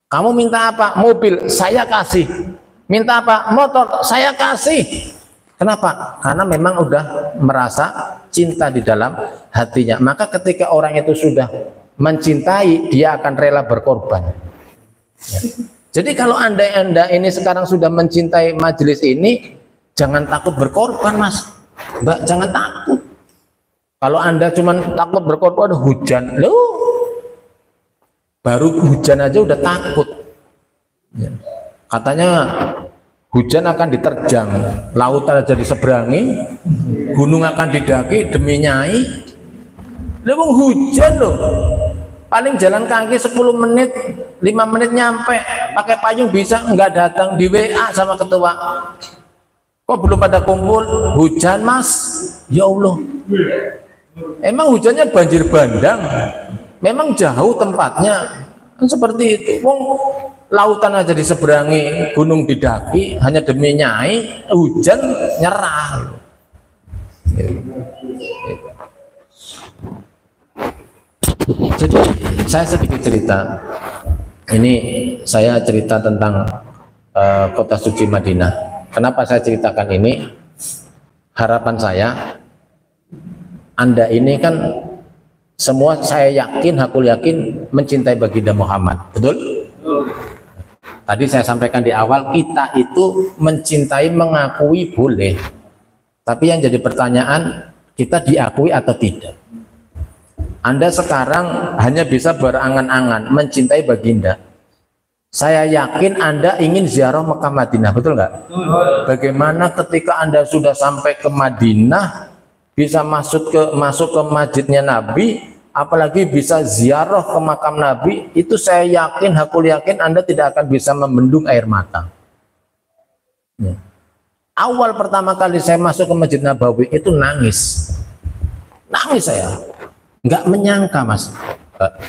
Kamu minta apa? Mobil, saya kasih. Minta apa? Motor, saya kasih. Kenapa? Karena memang udah merasa cinta di dalam hatinya. Maka ketika orang itu sudah mencintai, dia akan rela berkorban. Ya. Jadi kalau anda ini sekarang sudah mencintai majelis ini, jangan takut berkorban, Mas. Mbak, jangan takut. Kalau anda cuma takut berkorban, hujan, loh, baru hujan aja udah takut. Ya. Katanya hujan akan diterjang, lautan aja diseberangi, gunung akan didaki demi nyai. Lewung hujan loh, paling jalan kaki 10 menit, 5 menit nyampe, pakai payung bisa, nggak datang, di WA sama ketua. Kok belum pada kumpul? Hujan, Mas. Ya Allah. Emang hujannya banjir bandang? Memang jauh tempatnya. Kan seperti itu. Wong lautan aja diseberangi, gunung didaki hanya demi nyai, hujan nyerah. Jadi saya sedikit cerita. Ini saya cerita tentang kota suci Madinah. Kenapa saya ceritakan ini? Harapan saya, Anda ini kan semua saya yakin, aku yakin mencintai baginda Muhammad, betul? Tadi saya sampaikan di awal, kita itu mencintai, mengakui boleh, tapi yang jadi pertanyaan, kita diakui atau tidak? Anda sekarang hanya bisa berangan-angan mencintai baginda. Saya yakin Anda ingin ziarah Mekah Madinah, betul nggak? Bagaimana ketika Anda sudah sampai ke Madinah, bisa masuk ke masjidnya Nabi, apalagi bisa ziarah ke makam Nabi, itu saya yakin, aku yakin Anda tidak akan bisa membendung air mata. Ya. Awal pertama kali saya masuk ke Masjid Nabawi itu nangis saya, nggak menyangka, Mas.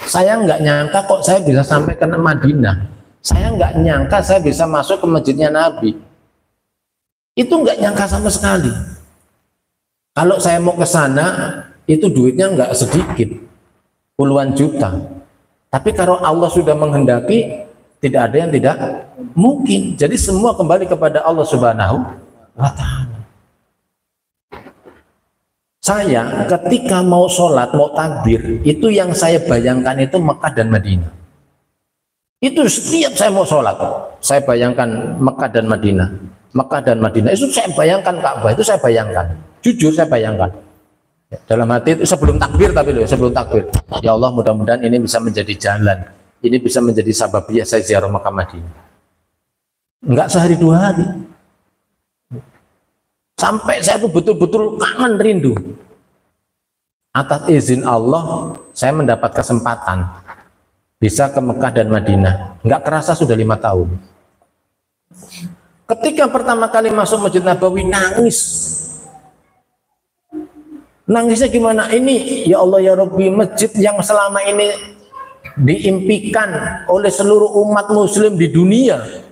Saya nggak nyangka kok saya bisa sampai ke Madinah. Saya nggak nyangka saya bisa masuk ke masjidnya Nabi. Itu nggak nyangka sama sekali. Kalau saya mau ke sana, itu duitnya nggak sedikit, puluhan juta. Tapi kalau Allah sudah menghendaki, tidak ada yang tidak mungkin. Jadi semua kembali kepada Allah Subhanahu wa Ta'ala. Saya ketika mau sholat, mau takbir, itu yang saya bayangkan itu Mekah dan Madinah. Itu setiap saya mau sholat, saya bayangkan Mekah dan Madinah. Mekah dan Madinah, itu saya bayangkan Ka'bah, itu saya bayangkan. Jujur saya bayangkan. Dalam hati itu sebelum takbir, tapi loh, sebelum takbir. Ya Allah, mudah-mudahan ini bisa menjadi jalan. Ini bisa menjadi sababiyah saya ziarah Mekah Madinah. Enggak sehari 2 hari. Sampai saya tuh betul-betul kangen, rindu. Atas izin Allah, saya mendapat kesempatan bisa ke Mekah dan Madinah. Enggak kerasa sudah 5 tahun. Ketika pertama kali masuk Masjid Nabawi, nangis. Nangisnya gimana? Ini, ya Allah ya Rabbi, masjid yang selama ini diimpikan oleh seluruh umat muslim di dunia.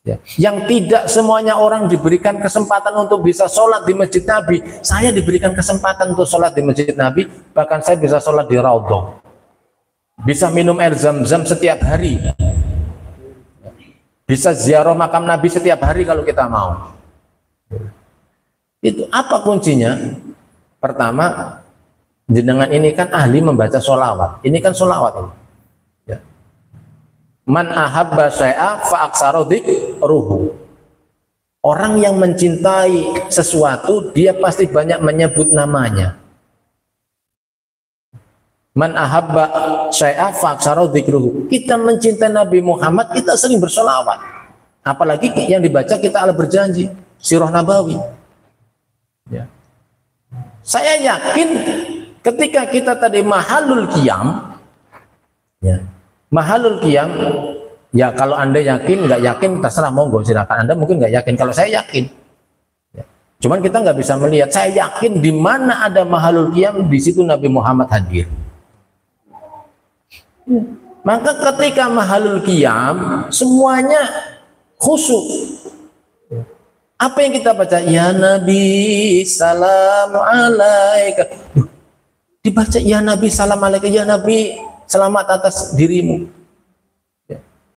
Ya, yang tidak semuanya orang diberikan kesempatan untuk bisa sholat di Masjid Nabi. Saya diberikan kesempatan untuk sholat di Masjid Nabi, bahkan saya bisa sholat di Raudhah, bisa minum air zam-zam setiap hari, bisa ziarah makam Nabi setiap hari kalau kita mau. Itu apa kuncinya? Pertama, jenengan ini kan ahli membaca sholawat. Ini kan sholawat ini. Ya. Man ahabba syai'a fa'aksara dzikruhu. Orang yang mencintai sesuatu, dia pasti banyak menyebut namanya. Man ahabba syai'a fa'aksara dzikruhu. Kita mencintai Nabi Muhammad, kita sering bersolawat. Apalagi yang dibaca kita ala berjanji, Sirah Nabawi. Ya. Saya yakin ketika kita tadi mahalul qiyam, ya, mahalul qiyam, ya kalau Anda yakin, nggak yakin, terserah, monggo silakan. Anda mungkin nggak yakin, kalau saya yakin. Ya. Cuman kita nggak bisa melihat. Saya yakin di mana ada mahalul qiyam, di situ Nabi Muhammad hadir. Ya. Maka ketika mahalul qiyam, semuanya khusyuk. Apa yang kita baca? Ya Nabi salam alaika. Dibaca ya Nabi salam alaika, ya Nabi selamat atas dirimu.